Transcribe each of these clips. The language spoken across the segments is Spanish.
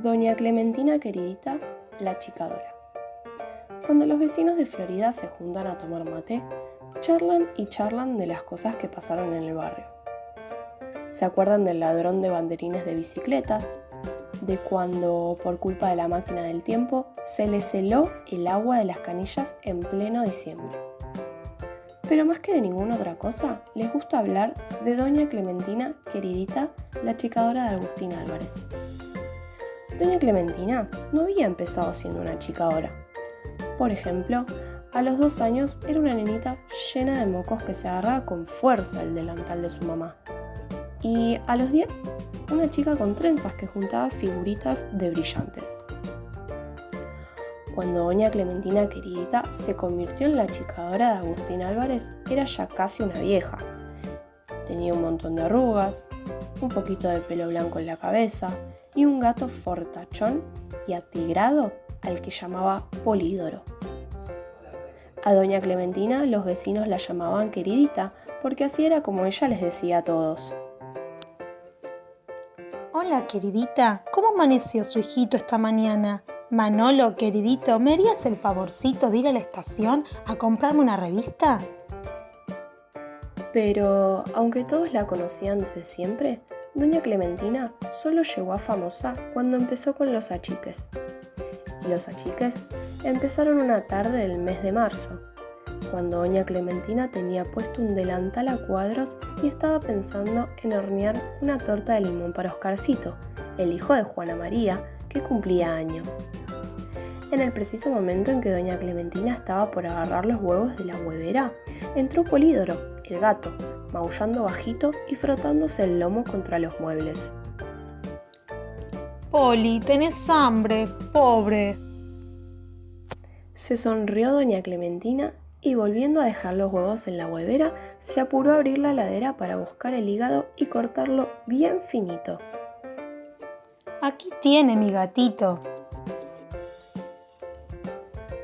Doña Clementina queridita, la chicadora. Cuando los vecinos de Florida se juntan a tomar mate, charlan y charlan de las cosas que pasaron en el barrio. Se acuerdan del ladrón de banderines de bicicletas, de cuando, por culpa de la máquina del tiempo, se les heló el agua de las canillas en pleno diciembre. Pero más que de ninguna otra cosa, les gusta hablar de Doña Clementina queridita, la chicadora de Agustín Álvarez. Doña Clementina no había empezado siendo una chicadora. Por ejemplo, a los 2 años era una nenita llena de mocos que se agarraba con fuerza el delantal de su mamá. Y a los 10, una chica con trenzas que juntaba figuritas de brillantes. Cuando Doña Clementina queridita se convirtió en la chicadora de Agustín Álvarez, era ya casi una vieja. Tenía un montón de arrugas, un poquito de pelo blanco en la cabeza y un gato fortachón y atigrado al que llamaba Polidoro. A Doña Clementina los vecinos la llamaban queridita porque así era como ella les decía a todos. Hola, queridita, ¿cómo amaneció su hijito esta mañana? Manolo, queridito, ¿me harías el favorcito de ir a la estación a comprarme una revista? Pero, aunque todos la conocían desde siempre, Doña Clementina solo llegó a famosa cuando empezó con los achiques. Y los achiques empezaron una tarde del mes de marzo, cuando Doña Clementina tenía puesto un delantal a cuadros y estaba pensando en hornear una torta de limón para Oscarcito, el hijo de Juana María, que cumplía años. En el preciso momento en que Doña Clementina estaba por agarrar los huevos de la huevera, entró Polidoro, el gato, maullando bajito y frotándose el lomo contra los muebles. Poli, tenés hambre, pobre. Se sonrió Doña Clementina y volviendo a dejar los huevos en la huevera, se apuró a abrir la heladera para buscar el hígado y cortarlo bien finito. Aquí tiene mi gatito,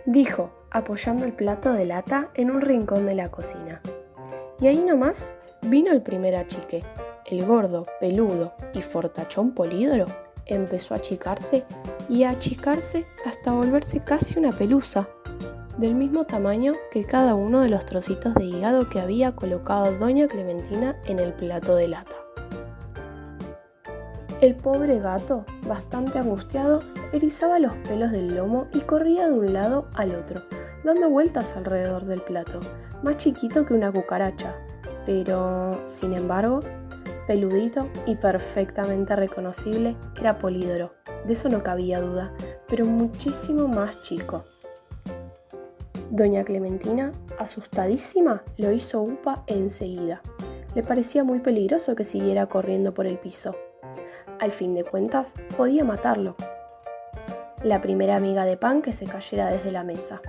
dijo, apoyando el plato de lata en un rincón de la cocina. Y ahí nomás vino el primer achique. El gordo, peludo y fortachón Polidoro empezó a achicarse y a achicarse hasta volverse casi una pelusa, del mismo tamaño que cada uno de los trocitos de hígado que había colocado Doña Clementina en el plato de lata. El pobre gato, bastante angustiado, erizaba los pelos del lomo y corría de un lado al otro, dando vueltas alrededor del plato, más chiquito que una cucaracha, pero, sin embargo, peludito y perfectamente reconocible era Polidoro, de eso no cabía duda, pero muchísimo más chico. Doña Clementina, asustadísima, lo hizo upa enseguida. Le parecía muy peligroso que siguiera corriendo por el piso. Al fin de cuentas, podía matarlo. La primera miga de pan que se cayera desde la mesa.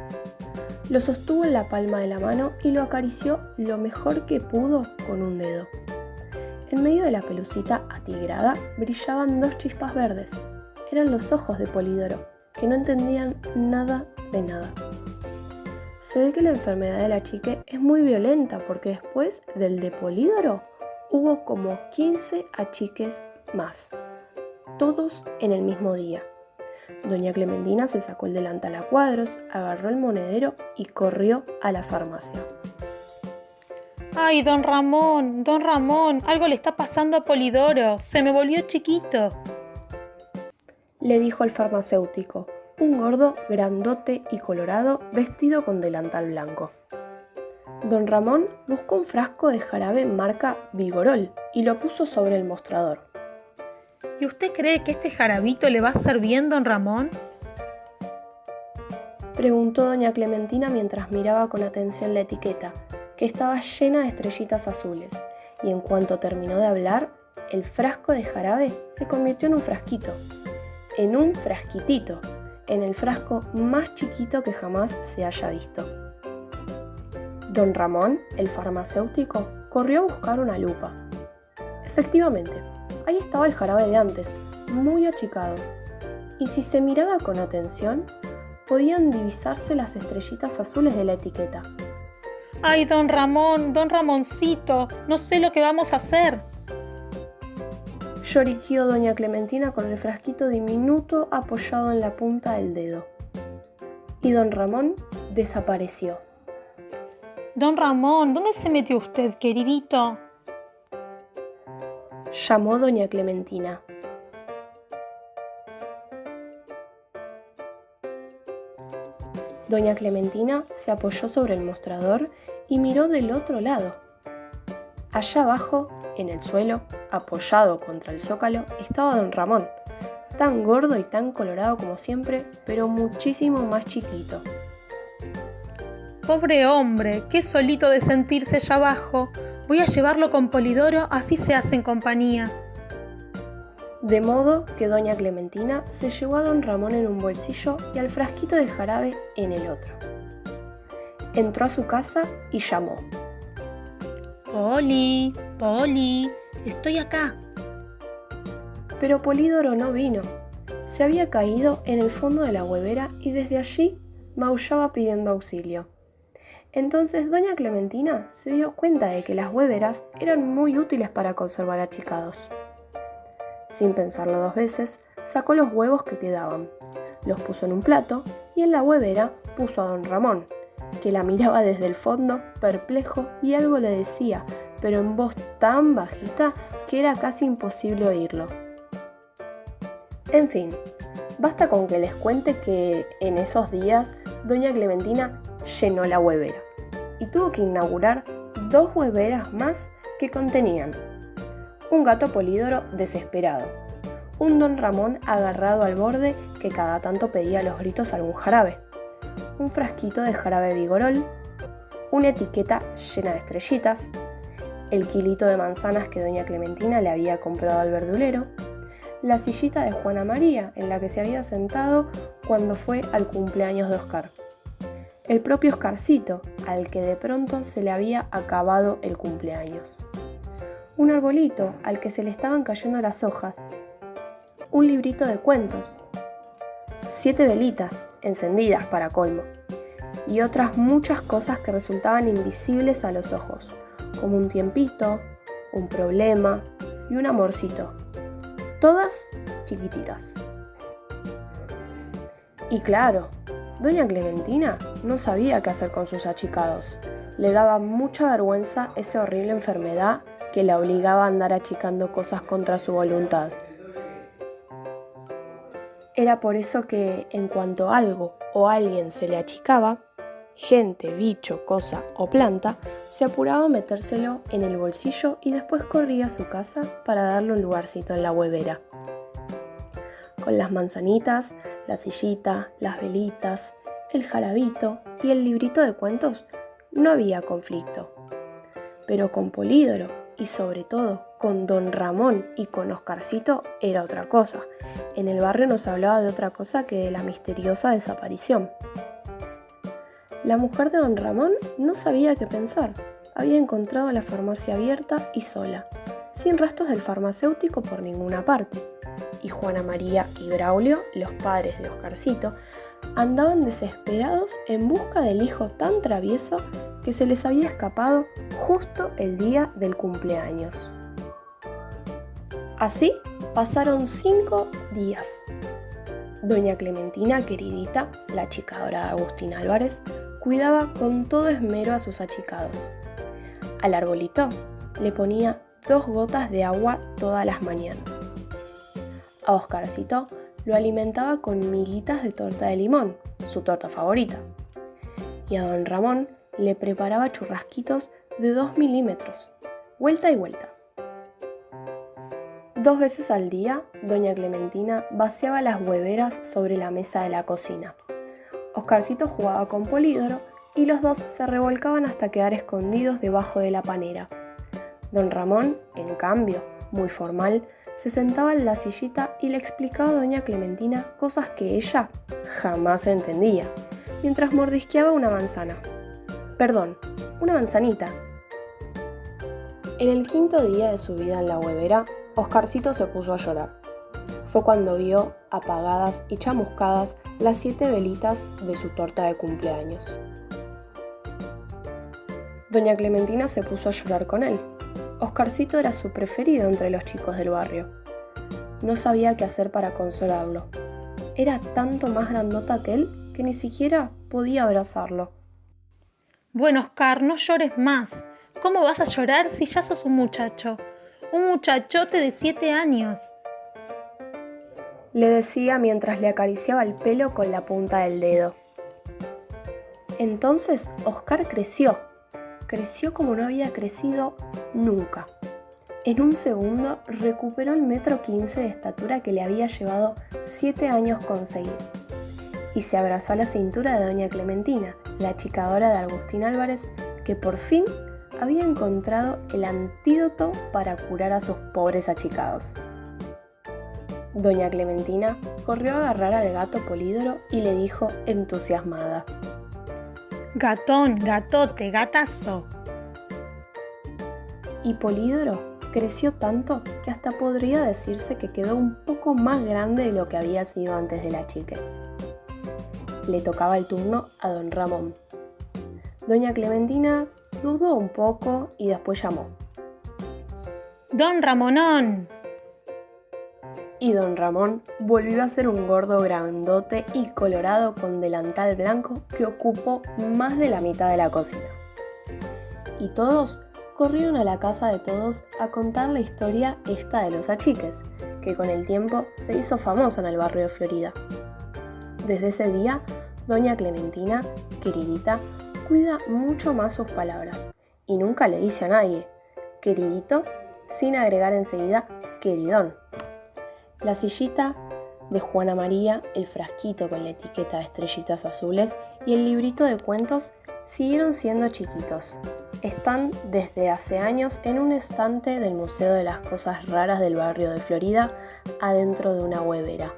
Lo sostuvo en la palma de la mano y lo acarició lo mejor que pudo con un dedo. En medio de la pelucita atigrada brillaban 2 chispas verdes. Eran los ojos de Polidoro, que no entendían nada de nada. Se ve que la enfermedad de la chique es muy violenta porque después del de Polidoro hubo como 15 achiques más, todos en el mismo día. Doña Clementina se sacó el delantal a cuadros, agarró el monedero y corrió a la farmacia. ¡Ay, don Ramón, algo le está pasando a Polidoro! ¡Se me volvió chiquito! Le dijo el farmacéutico, un gordo grandote y colorado vestido con delantal blanco. Don Ramón buscó un frasco de jarabe marca Vigorol y lo puso sobre el mostrador. ¿Y usted cree que este jarabito le va a hacer bien, don Ramón? Preguntó doña Clementina mientras miraba con atención la etiqueta, que estaba llena de estrellitas azules, y en cuanto terminó de hablar, el frasco de jarabe se convirtió en un frasquito, en un frasquitito, en el frasco más chiquito que jamás se haya visto. Don Ramón, el farmacéutico, corrió a buscar una lupa. Efectivamente, ahí estaba el jarabe de antes, muy achicado, y si se miraba con atención, podían divisarse las estrellitas azules de la etiqueta. ¡Ay, don Ramón, don Ramoncito! No sé lo que vamos a hacer. Lloriqueó doña Clementina con el frasquito diminuto apoyado en la punta del dedo. Y don Ramón desapareció. Don Ramón, ¿dónde se metió usted, queridito? Llamó doña Clementina. Doña Clementina se apoyó sobre el mostrador y miró del otro lado. Allá abajo, en el suelo, apoyado contra el zócalo, estaba don Ramón, tan gordo y tan colorado como siempre, pero muchísimo más chiquito. Pobre hombre, qué solito de sentirse allá abajo. Voy a llevarlo con Polidoro, así se hace en compañía. De modo que doña Clementina se llevó a don Ramón en un bolsillo y al frasquito de jarabe en el otro. Entró a su casa y llamó. Poli, Poli, estoy acá. Pero Polidoro no vino. Se había caído en el fondo de la huevera y desde allí maullaba pidiendo auxilio. Entonces doña Clementina se dio cuenta de que las hueveras eran muy útiles para conservar achicados. Sin pensarlo dos veces, sacó los huevos que quedaban, los puso en un plato y en la huevera puso a don Ramón, que la miraba desde el fondo, perplejo, y algo le decía, pero en voz tan bajita que era casi imposible oírlo. En fin, basta con que les cuente que en esos días doña Clementina llenó la huevera y tuvo que inaugurar 2 hueveras más que contenían un gato Polidoro desesperado, un don Ramón agarrado al borde que cada tanto pedía a los gritos algún jarabe, un frasquito de jarabe Vigorol, una etiqueta llena de estrellitas, el kilito de manzanas que doña Clementina le había comprado al verdulero, la sillita de Juana María en la que se había sentado cuando fue al cumpleaños de Oscar, el propio Oscarcito al que de pronto se le había acabado el cumpleaños, un arbolito al que se le estaban cayendo las hojas, un librito de cuentos, 7 velitas encendidas para colmo, y otras muchas cosas que resultaban invisibles a los ojos, como un tiempito, un problema y un amorcito, todas chiquititas. Y claro, doña Clementina no sabía qué hacer con sus achicados. Le daba mucha vergüenza esa horrible enfermedad que la obligaba a andar achicando cosas contra su voluntad. Era por eso que, en cuanto algo o alguien se le achicaba, gente, bicho, cosa o planta, se apuraba a metérselo en el bolsillo y después corría a su casa para darle un lugarcito en la huevera. Con las manzanitas, la sillita, las velitas, el jarabito y el librito de cuentos no había conflicto. Pero con Polidoro y sobre todo con don Ramón y con Oscarcito era otra cosa. En el barrio no se hablaba de otra cosa que de la misteriosa desaparición. La mujer de don Ramón no sabía qué pensar. Había encontrado la farmacia abierta y sola, sin rastros del farmacéutico por ninguna parte. Y Juana María y Braulio, los padres de Oscarcito, andaban desesperados en busca del hijo tan travieso que se les había escapado justo el día del cumpleaños. Así pasaron 5 días. Doña Clementina, queridita, la achicadora de Agustín Álvarez, cuidaba con todo esmero a sus achicados. Al arbolito le ponía 2 gotas de agua todas las mañanas. A Oscarcito lo alimentaba con miguitas de torta de limón, su torta favorita. Y a don Ramón le preparaba churrasquitos de 2 milímetros, vuelta y vuelta. 2 veces al día, doña Clementina vaciaba las hueveras sobre la mesa de la cocina. Oscarcito jugaba con Polidoro y los dos se revolcaban hasta quedar escondidos debajo de la panera. Don Ramón, en cambio, muy formal, se sentaba en la sillita y le explicaba a doña Clementina cosas que ella jamás entendía, mientras mordisqueaba una manzana. Perdón, una manzanita. En el 5.º día de su vida en la huevera, Oscarcito se puso a llorar. Fue cuando vio apagadas y chamuscadas las 7 velitas de su torta de cumpleaños. Doña Clementina se puso a llorar con él. Oscarcito era su preferido entre los chicos del barrio. no sabía qué hacer para consolarlo. Era tanto más grandota que él que ni siquiera podía abrazarlo. Bueno, Oscar, no llores más. ¿Cómo vas a llorar si ya sos un muchacho? Un muchachote de 7 años. Le decía mientras le acariciaba el pelo con la punta del dedo. Entonces Oscar creció como no había crecido nunca. En un segundo recuperó el 1,15 m de estatura que le había llevado 7 años conseguir. Y se abrazó a la cintura de doña Clementina, la achicadora de Agustín Álvarez, que por fin había encontrado el antídoto para curar a sus pobres achicados. Doña Clementina corrió a agarrar al gato Polidoro y le dijo entusiasmada: Gatón, gatote, gatazo. Y Polidoro creció tanto que hasta podría decirse que quedó un poco más grande de lo que había sido antes de la chique. Le tocaba el turno a don Ramón. Doña Clementina dudó un poco y después llamó: ¡Don Ramonón! Y don Ramón volvió a ser un gordo grandote y colorado con delantal blanco que ocupó más de la mitad de la cocina. Y todos corrieron a la casa de todos a contar la historia esta de los achiques, que con el tiempo se hizo famosa en el barrio de Florida. Desde ese día, doña Clementina, queridita, cuida mucho más sus palabras y nunca le dice a nadie queridito sin agregar enseguida queridón. La sillita de Juana María, el frasquito con la etiqueta de estrellitas azules y el librito de cuentos siguieron siendo chiquitos. Están desde hace años en un estante del Museo de las Cosas Raras del barrio de Florida, adentro de una huevera.